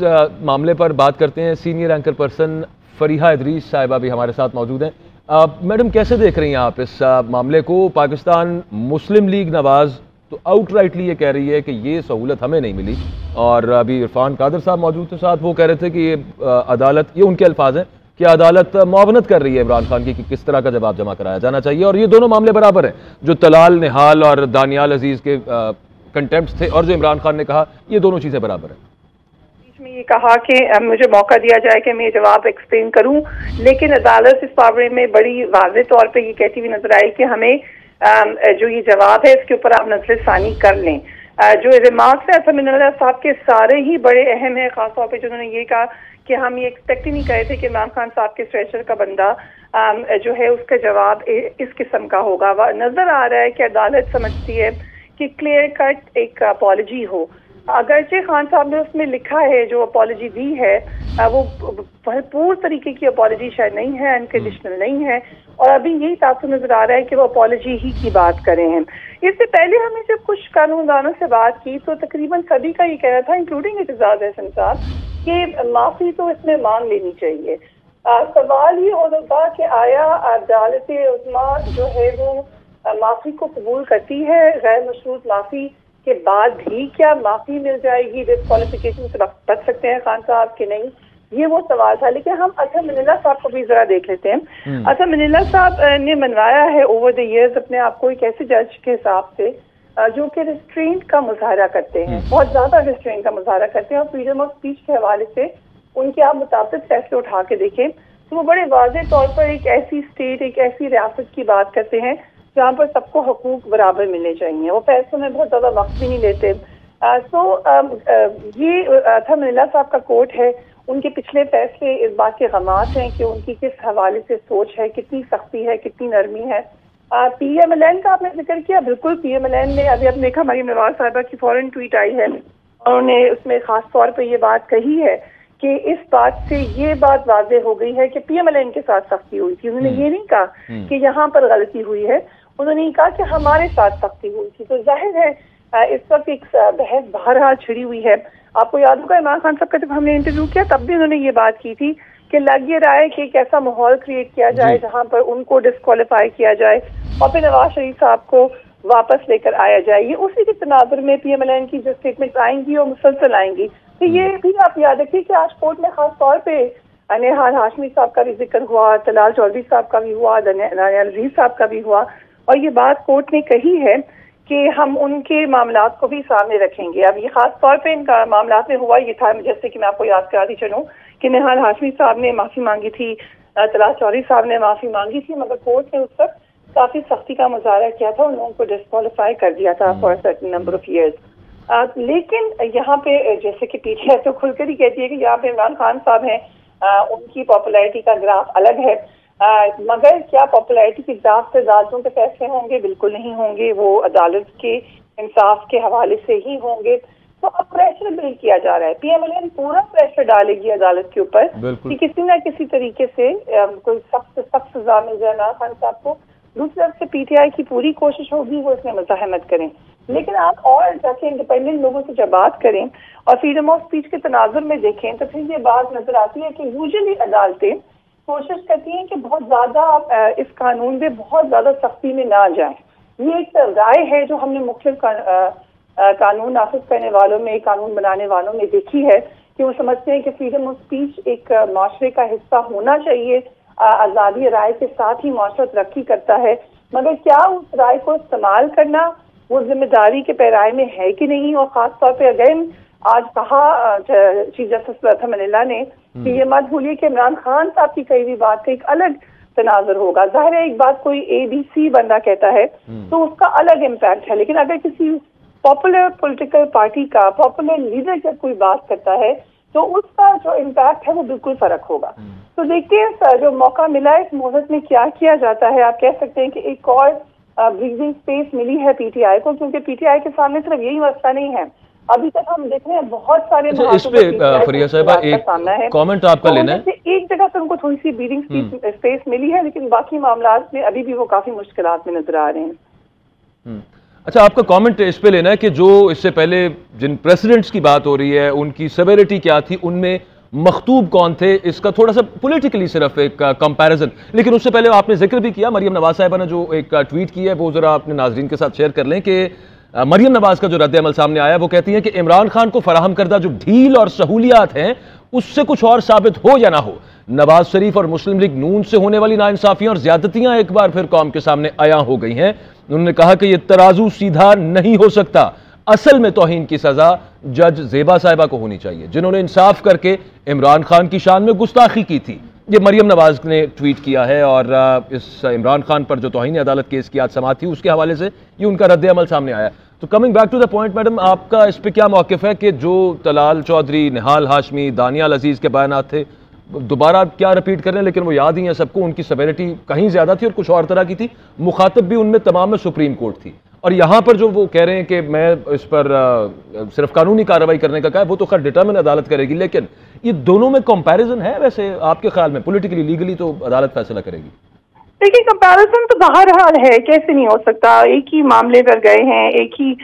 मामले पर बात करते हैं। Senior anchor person Fariha Idris साहिबा भी हमारे साथ मौजूद हैं। मैडम, कैसे देख रही हैं आप इस मामले को? पाकिस्तान मुस्लिम लीग नवाज तो आउटराइटली ये कह रही है कि ये सहूलत हमें नहीं मिली, और अभी इरफान कादर साहब मौजूद थे साथ, वो कह रहे थे कि ये अदालत, ये उनके अल्फाज हैं कि अदालत मुआवनत कर रही है इमरान खान की कि किस तरह का जवाब जमा कराया जाना चाहिए। और ये दोनों मामले बराबर हैं, जो तलाल निहाल और दानियाल अजीज के कंटेम्प्ट थे और जो इमरान खान ने कहा, ये दोनों चीज़ें बराबर हैं। में ये कहा कि मुझे मौका दिया जाए कि मैं ये जवाब एक्सप्लेन करूं, लेकिन अदालत इस मामले में बड़ी वाज़ेह तौर पे ये कहती हुई नजर आई कि हमें जो ये जवाब है इसके ऊपर आप नजरसानी कर लें। जो रिमार्क्स है असद साहब के सारे ही बड़े अहम है, खासतौर पर जिन्होंने ये कहा कि हम ये एक्सपेक्ट ही नहीं करे थे कि इमरान खान साहब के स्ट्रेचर का बंदा जो है उसका जवाब इस किस्म का होगा। नजर आ रहा है कि अदालत समझती है कि क्लियर कट एक अपॉलजी हो। अगरचे खान साहब ने उसमें लिखा है, जो अपॉलजी दी है वो भरपूर तरीके की अपॉलजी शायद नहीं है, अनकंडीशनल नहीं है, और अभी यही तासुर नजर आ रहा है कि वो अपॉलजी ही की बात कर रहे हैं। इससे पहले हमने जब कुछ कानूनदानों से बात की तो तकरीबन सभी का ये कहना था, इंक्लूडिंग एजाज अहसन साहब, कि माफी तो इसमें मांग लेनी चाहिए। सवाल ये होगा कि आया अदालत उज़्मा जो है वो माफी को कबूल करती है? गैर मशरूत माफी के बाद भी क्या माफी मिल जाएगी? डिस्क्वालिफिकेशन से बच सकते हैं खान साहब कि नहीं, ये वो सवाल था। लेकिन हम असद मनीला साहब को भी जरा देख लेते हैं। असद मनीला साहब ने मनवाया है ओवर द इयर्स अपने आप को एक ऐसे जज के हिसाब से जो कि रिस्ट्रेंट का मुजाहरा करते हैं, बहुत ज्यादा रिस्ट्रेंट का मुजाहरा करते हैं, और फ्रीडम ऑफ स्पीच के हवाले से उनके आप मुताबिक फैसले उठा के देखें तो वो बड़े वाज़ेह तौर पर एक ऐसी स्टेट, एक ऐसी रियासत की बात करते हैं जहाँ पर सबको हकूक बराबर मिलने चाहिए। वो फैसलों में बहुत ज्यादा वक्त भी नहीं लेते। ये असद मनीला साहब का कोर्ट है, उनके पिछले फैसले इस बात के गमात हैं कि उनकी किस हवाले से सोच है, कितनी सख्ती है, कितनी नरमी है। PMLN का आपने जिक्र किया, बिल्कुल PMLN ने अभी आपने देखा हमारी नवाज साहिबा की फौरन ट्वीट आई है और उन्होंने उसमें खास तौर पर ये बात कही है कि इस बात से ये बात वाज़ेह हो गई है कि PMLN के साथ सख्ती हुई थी। उन्होंने ये नहीं कहा कि यहाँ पर गलती हुई है, उन्होंने ये कहा कि हमारे साथ सख्ती हुई थी। तो जाहिर है इस वक्त एक बहस बहरहाल छिड़ी हुई है। आपको याद होगा इमरान खान साहब का जब हमने इंटरव्यू किया तब भी उन्होंने ये बात की थी कि लग ये रहा है कि एक ऐसा माहौल क्रिएट किया जाए जहां पर उनको डिस्क्वालीफाई किया जाए और फिर नवाज शरीफ साहब को वापस लेकर आया जाए। ये उसी के तनाजुर में PMLN की जो स्टेटमेंट आएंगी और मुसलसल आएंगी। तो ये भी आप याद रखिए कि आज कोर्ट में खास तौर पर नेहाल हाशमी साहब का भी जिक्र हुआ, तलाल चौधरी साहब का भी हुआ, दानियाल अजीज साहब का भी हुआ, और ये बात कोर्ट ने कही है कि हम उनके मामलात को भी सामने रखेंगे। अब ये खास तौर पे इनका मामलात में हुआ ये था, जैसे कि मैं आपको याद कराती चलूं कि नेहाल हाशमी साहब ने माफी मांगी थी, तलाल चौधरी साहब ने माफी मांगी थी, मगर कोर्ट ने उस वक्त काफी सख्ती का मुजाहरा किया था, उन लोगों को डिस्क्वालीफाई कर दिया था for certain number of years. लेकिन यहाँ पे जैसे कि पीछे तो खुलकर ही कहती है कि यहाँ पे इमरान खान साहब हैं, उनकी पॉपुलैरिटी का ग्राफ अलग है, मगर क्या पॉपुलैरिटी के ग्राफ से अदालतों के फैसले होंगे? बिल्कुल नहीं होंगे, वो अदालत के इंसाफ के हवाले से ही होंगे। तो अब प्रेशर बिल्ड किया जा रहा है, PMLN पूरा प्रेशर डालेगी अदालत के ऊपर कि किसी न किसी तरीके से कोई सख्त सजा मिल जाए इमरान खान साहब को। दूसरी तरफ से PTI की पूरी कोशिश होगी वो इसमें मज़ाहमत करें, लेकिन आप और जाके इंडिपेंडेंट लोगों से जब बात करें और फ्रीडम ऑफ स्पीच के तनाजुर में देखें तो फिर ये बात नजर आती है कि यूजुअली अदालतें कोशिश करती हैं कि बहुत ज्यादा इस कानून में बहुत ज्यादा सख्ती में ना जाए। ये एक राय है जो हमने मुख्तलिफ कानून नाफिज करने वालों में, कानून बनाने वालों में देखी है कि वो समझते हैं कि फ्रीडम ऑफ स्पीच एक माशरे का हिस्सा होना चाहिए, आज़ादी राय के साथ ही माशरा तरक्की करता है, मगर क्या उस राय को इस्तेमाल करना वो जिम्मेदारी के पैराए में है कि नहीं। और खास तौर पर अगेन आज कहा चीफ जस्टिस असद मनीला ने कि ये मत भूलिए कि इमरान खान साहब की कही हुई बात का एक अलग तनाजुर होगा। जाहिर है एक बात कोई ABC बंदा कहता है तो उसका अलग इम्पैक्ट है, लेकिन अगर किसी पॉपुलर पॉलिटिकल पार्टी का पॉपुलर लीडर जब कोई बात करता है तो उसका जो इम्पैक्ट है वो बिल्कुल फर्क होगा। तो देखिए जो मौका मिला है इस मुहूर्त में क्या किया जाता है। आप कह सकते हैं कि एक और ब्रीदिंग स्पेस मिली है PTI को, क्योंकि PTI के सामने सिर्फ यही मसला नहीं है, अभी तक हम देख रहे हैं बहुत सारे इस पे फरिया साहिबा एक कमेंट आपका लेना है। एक जगह से उनको थोड़ी सी ब्रीदिंग स्पेस मिली है, लेकिन बाकी मामलात में अभी भी वो काफी मुश्किलात में नजर आ रहे हैं। अच्छा, आपका कमेंट इस पे लेना है कि जो इससे पहले जिन प्रेसिडेंट्स की बात हो रही है उनकी सेवेरिटी क्या थी, उनमें मखतूब कौन थे, इसका थोड़ा सा पॉलिटिकली सिर्फ एक कंपैरिजन। लेकिन उससे पहले आपने जिक्र भी किया मरियम नवाज साहिबा ने जो एक ट्वीट की है, वो जरा अपने नाजरीन के साथ शेयर कर लें कि मरियम नवाज का जो रद्द अमल सामने आया, वो कहती है कि इमरान खान को फराहम करदा जो ढील और सहूलियात हैं उससे कुछ और साबित हो या ना हो, नवाज शरीफ और मुस्लिम लीग नून से होने वाली नाइंसाफियां और ज्यादतियां एक बार फिर कौम के सामने आया हो गई हैं। उन्होंने कहा कि यह तराजू सीधा नहीं हो सकता, असल में तौहीन की सजा जज जेबा साहिबा को होनी चाहिए, जिन्होंने इंसाफ करके इमरान खान की शान में गुस्ताखी की थी। ये मरियम नवाज ने ट्वीट किया है और इस इमरान खान पर जो तौहीन अदालत केस की आज समाअत थी उसके हवाले से ये उनका रद्द अमल सामने आया। तो coming back to the point, madam आपका इस पर क्या मौक़िफ़ है कि जो तलाल चौधरी, निहाल हाशमी, दानियाल अजीज़ के बयानात थे, दोबारा क्या रिपीट कर रहे हैं, लेकिन वो याद ही है सबको, उनकी सेवेरिटी कहीं ज़्यादा थी और कुछ और तरह की थी, मुखातब भी उनमें तमाम में सुप्रीम कोर्ट थी। और यहाँ पर जो वो कह रहे हैं कि मैं इस पर सिर्फ कानूनी कार्रवाई करने का कहा है, वो तो खैर डिटर्मिन अदालत करेगी, लेकिन ये दोनों में कंपैरिजन है वैसे आपके ख्याल में? पॉलिटिकली, लीगली तो अदालत फैसला करेगी। देखिए, कंपैरिजन तो बहरहाल है, कैसे नहीं हो सकता। एक ही मामले पर गए हैं, एक ही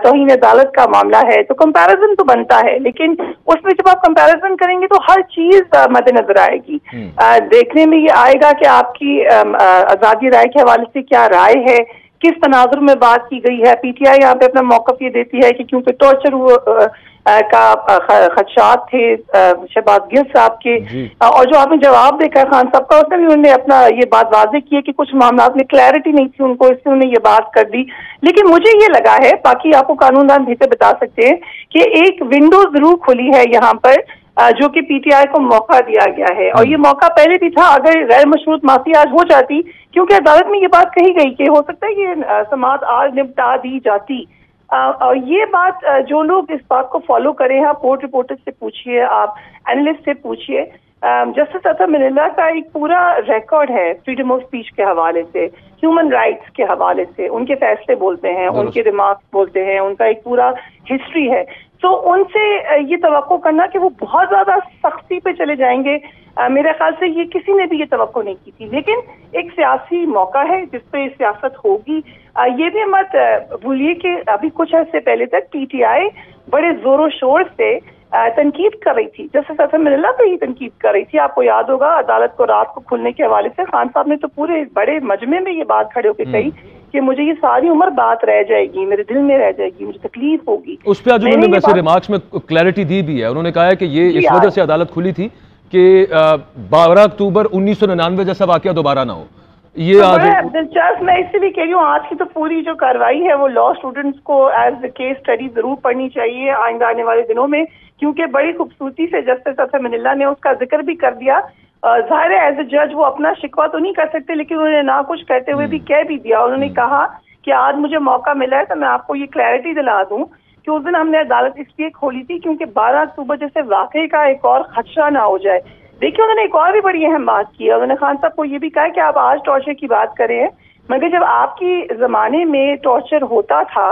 तौहीन अदालत का मामला है, तो कंपैरिजन तो बनता है। लेकिन उसमें जब आप कंपैरिजन करेंगे तो हर चीज मद्देनजर आएगी। देखने में ये आएगा कि आपकी आजादी राय के हवाले से क्या राय है, किस तनाजुर में बात की गई है। पीटीआई यहाँ पे अपना मौकफ ये देती है कि क्योंकि टॉर्चर का खदशात थे शहबाज गिल साहब के, और जो आपने जवाब देखा है खान साहब का, उसमें भी उन्होंने अपना ये बात वाज़ेह की है कि कुछ मामला में क्लैरिटी नहीं थी उनको, इसलिए उन्होंने ये बात कर दी। लेकिन मुझे ये लगा है, बाकी आपको कानूनदान बेहतर बता सकते हैं, कि एक विंडो जरूर खुली है यहाँ पर, जो कि पीटीआई को मौका दिया गया है। और ये मौका पहले भी था, अगर गैर मशरूत माफी आज हो जाती, क्योंकि अदालत में ये बात कही गई कि हो सकता है कि समाअत आज निपटा दी जाती। और ये बात जो लोग इस बात को फॉलो करें, आप कोर्ट रिपोर्टर से पूछिए, आप एनालिस्ट से पूछिए, जस्टिस अता मिलिंदा का एक पूरा रिकॉर्ड है फ्रीडम ऑफ स्पीच के हवाले से, ह्यूमन राइट्स के हवाले से, उनके फैसले बोलते हैं, उनके रिमार्क्स बोलते हैं, उनका एक पूरा हिस्ट्री है। तो उनसे ये तवक्को करना कि वो बहुत ज्यादा सख्ती पे चले जाएंगे, मेरे ख्याल से ये किसी ने भी ये तवक्को नहीं की थी। लेकिन एक सियासी मौका है जिसपे सियासत होगी। ये भी मत भूलिए कि अभी कुछ अर्से पहले तक पीटीआई बड़े जोरों शोर से तनकीद कर रही थी, जैसे अता मिलिंदा पे ही तनकीद कर रही थी। आपको याद होगा, अदालत को रात को खुलने के हवाले से खान साहब ने तो पूरे बड़े मजमे में ये बात खड़े होकर कही कि मुझे ये सारी उम्र बात रह जाएगी, मेरे दिल में रह जाएगी, मुझे तकलीफ होगी। उस पर आज उन्होंने वैसे रिमार्क्स में क्लैरिटी दी भी है। उन्होंने कहा है कि ये इस वजह से अदालत खुली थी कि 12 अक्टूबर 1999 जैसा वाकया दोबारा ना हो। ये आज दिलचस्प, मैं इसलिए कह रही हूँ, आज की तो पूरी जो कार्रवाई है वो लॉ स्टूडेंट्स को एज केस स्टडी जरूर पढ़नी चाहिए आइंदा आने वाले दिनों में, क्योंकि बड़ी खूबसूरती से जस्टिस अता मिलिंदा ने उसका जिक्र भी कर दिया। जाहिर है एज ए जज वो अपना शिकवा तो नहीं कर सकते, लेकिन उन्होंने ना कुछ कहते हुए भी कह भी दिया। उन्होंने कहा कि आज मुझे मौका मिला है तो मैं आपको ये क्लैरिटी दिला दूं कि उस दिन हमने अदालत इसलिए खोली थी क्योंकि 12 अक्टूबर जैसे वाकई का एक और खदशा ना हो जाए। देखिए, उन्होंने एक और भी बड़ी अहम बात की है। उन्होंने खान साहब को ये भी कहा कि आप आज टॉर्चर की बात करें, मगर जब आपकी जमाने में टॉर्चर होता था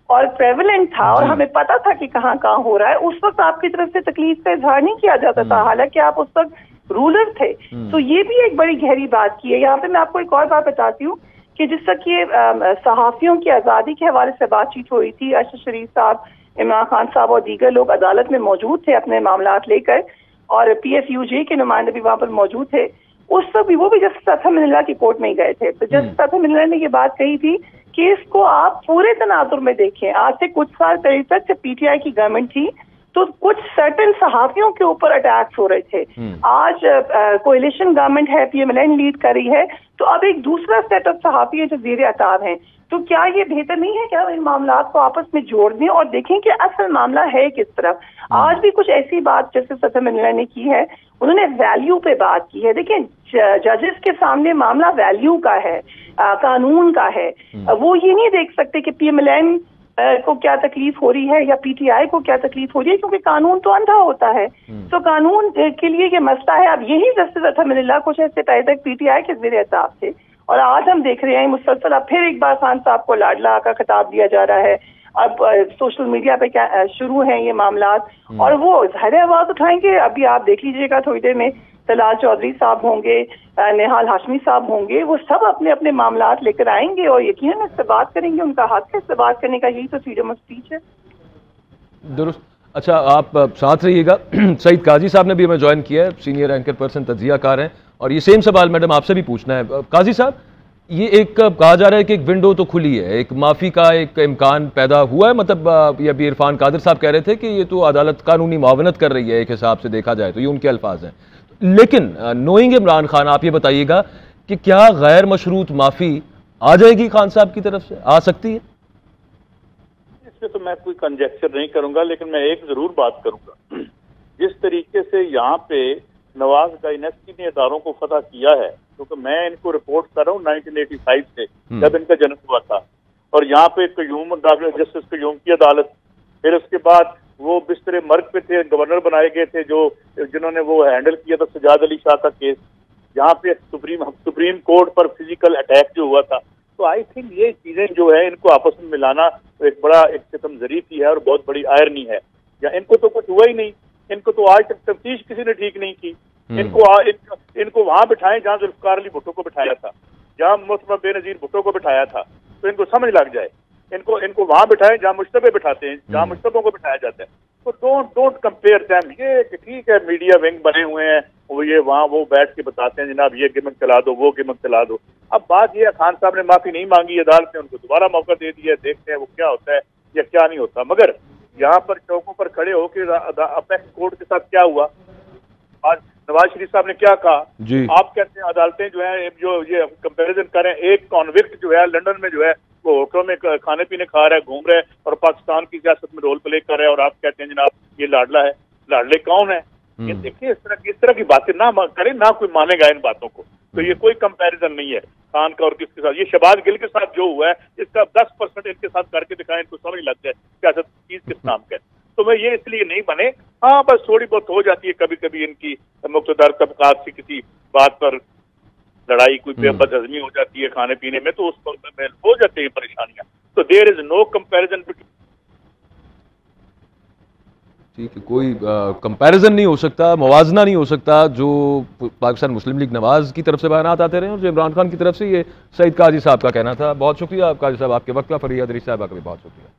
और प्रेवलेंट था और हमें पता था कि कहाँ कहाँ हो रहा है, उस वक्त आपकी तरफ से तकलीफ का इजहार नहीं किया जाता था, हालांकि आप उस वक्त रूलर थे। तो ये भी एक बड़ी गहरी बात की है। यहाँ पे मैं आपको एक और बात बताती हूँ कि जिस तक ये सहाफियों की आज़ादी के हवाले से बातचीत हो रही थी, अरशद शरीफ साहब, इमरान खान साहब और दीगर लोग अदालत में मौजूद थे अपने मामलात लेकर, और PFUJ के नुमाइंदे भी वहाँ पर मौजूद थे। उस वक्त भी वो भी जस्टिस अता मिलिंदा की कोर्ट में ही गए थे। तो जस्टिस अता मिलिंदा ने ये बात कही थी कि इसको आप पूरे तनाजुर में देखें। आज से कुछ साल पहले तक जब PTI की गवर्नमेंट थी तो कुछ सर्टेन सहाफियों के ऊपर अटैक्स हो रहे थे। आज कोalition गवर्नमेंट है, PMLN लीड कर रही है, तो अब एक दूसरा सेट ऑफ सहाफी है जो ज़ेर अताब हैं। तो क्या ये बेहतर नहीं है कि हम इन मामला को आपस में जोड़ दें और देखें कि असल मामला है किस तरफ? आज भी कुछ ऐसी बात जैसे अता मिलिंदा ने की है, उन्होंने वैल्यू पे बात की है। देखिए, जजेस के सामने मामला वैल्यू का है, कानून का है। वो ये नहीं देख सकते कि PMLN को क्या तकलीफ हो रही है या PTI को क्या तकलीफ हो रही है, क्योंकि कानून तो अंधा होता है। तो कानून के लिए ये मसला है। अब यही जस्टिस अता मिलिंदा कुछ ऐसे पहले तक PTI के ज़ेर अताब थे, और आज हम देख रहे हैं मुसलसल अब फिर एक बार खान साहब को लाडला का खिताब दिया जा रहा है। अब सोशल मीडिया पे क्या शुरू हैं ये मामलात, और वो ज़ाहिर आवाज उठाएंगे। अभी आप देख लीजिएगा थोड़ी देर में तलाल चौधरी साहब होंगे, निहाल हाशमी साहब होंगे, वो सब अपने अपने मामलात लेकर आएंगे और यकीनन इस पर बात करेंगे। उनका हक है इस पर बात करने का, यही तो फ्रीडम ऑफ स्पीच है। दुरुस्त। अच्छा, आप साथ रहिएगा। सईद काजी साहब ने भी हमें ज्वाइन किया है, सीनियर एंकर पर्सन, तज्जियाकार हैं, और ये सेम सवाल मैडम आपसे भी पूछना है। काजी साहब, ये एक कहा जा रहा है कि एक विंडो तो खुली है, एक माफ़ी का एक इम्कान पैदा हुआ है, मतलब ये अभी इरफान कादिर साहब कह रहे थे कि ये तो अदालत कानूनी मुआवनत कर रही है एक हिसाब से देखा जाए तो, ये उनके अल्फाज हैं। लेकिन नोइंग इमरान खान, आप ये बताइएगा कि क्या गैर मशरूत माफ़ी आ जाएगी खान साहब की तरफ से, आ सकती है? इसमें तो मैं कोई कंजेक्चर नहीं करूंगा, लेकिन मैं एक जरूर बात करूंगा। जिस तरीके से यहाँ पे नवाज डायनेस्टी ने इदारों को फतह किया है, क्योंकि मैं इनको रिपोर्ट कर रहा हूँ 1985 से, जब इनका जन्म हुआ था, और यहाँ पे कयूम जस्टिस कयूम की अदालत, फिर उसके बाद वो बिस्तरे मर्ग पे थे, गवर्नर बनाए गए थे जो जिन्होंने वो हैंडल किया था सजाद अली शाह का केस, यहाँ पे सुप्रीम कोर्ट पर फिजिकल अटैक जो हुआ था। तो आई थिंक ये चीजें जो है इनको आपस में मिलाना एक बड़ा एक सितमजरी की है और बहुत बड़ी आयरनी है। या इनको तो कुछ हुआ ही नहीं, इनको तो आज तक तफ्तीश किसी ने ठीक नहीं की। इनको वहां बिठाएं जहां जुल्फकार अली भुट्टो को बिठाया था, जहां मुस्तफा बेनजीर भुट्टो को बिठाया था, तो इनको समझ लग जाए। इनको वहां बिठाएं जहां मुश्तबे बिठाते हैं, जहां मुश्तबों को बिठाया जाता है। तो डोंट कंपेयर देम। ये ठीक है, मीडिया विंग बने हुए हैं, वो ये वहाँ वो बैठ के बताते हैं जनाब ये गिमक चला दो, वो गिमक चला दो। अब बात ये, खान साहब ने माफी नहीं मांगी, अदालत ने उनको दोबारा मौका दे दिया, देखते हैं वो क्या होता है या क्या नहीं होता। मगर यहाँ पर चौकों पर खड़े होकर अपेक्स कोर्ट के साथ क्या हुआ, आज नवाज शरीफ साहब ने क्या कहा जी। आप कहते हैं अदालतें जो है जो ये कंपैरिजन करें, एक कॉन्विक्ट जो है लंदन में जो है वो होटलों में खाने पीने खा रहा है, घूम रहा है और पाकिस्तान की सियासत में रोल प्ले कर रहा है, और आप कहते हैं जनाब ये लाडला है। लाडले कौन है? ये देखिए, इस तरह की बातें ना करें, ना कोई मानेगा इन बातों को। तो ये कोई कंपैरिजन नहीं है खान का और किसके साथ। ये शहबाज गिल के साथ जो हुआ है, इसका 10% इनके साथ करके दिखाएं, इनको समझ लग जाए सियासत चीज किस नाम का है। तो मैं ये इसलिए नहीं बने, हाँ बस थोड़ी बहुत हो जाती है कभी कभी इनकी मुख्तदार तबकात से किसी बात पर लड़ाई, कोई बदहजमी हो जाती है खाने पीने में, तो उस पर हो जाती है परेशानियां। तो देयर इज नो कंपैरिजन। ठीक है, कोई कंपैरिजन नहीं हो सकता, मुवाजना नहीं हो सकता जो पाकिस्तान मुस्लिम लीग नवाज की तरफ से बयानात आते रहे और जो इमरान खान की तरफ से। ये सईद काजी साहब का कहना था। बहुत शुक्रिया काजी साहब आपके वक्त का। फरीहा इदरीस साहब का भी बहुत शुक्रिया।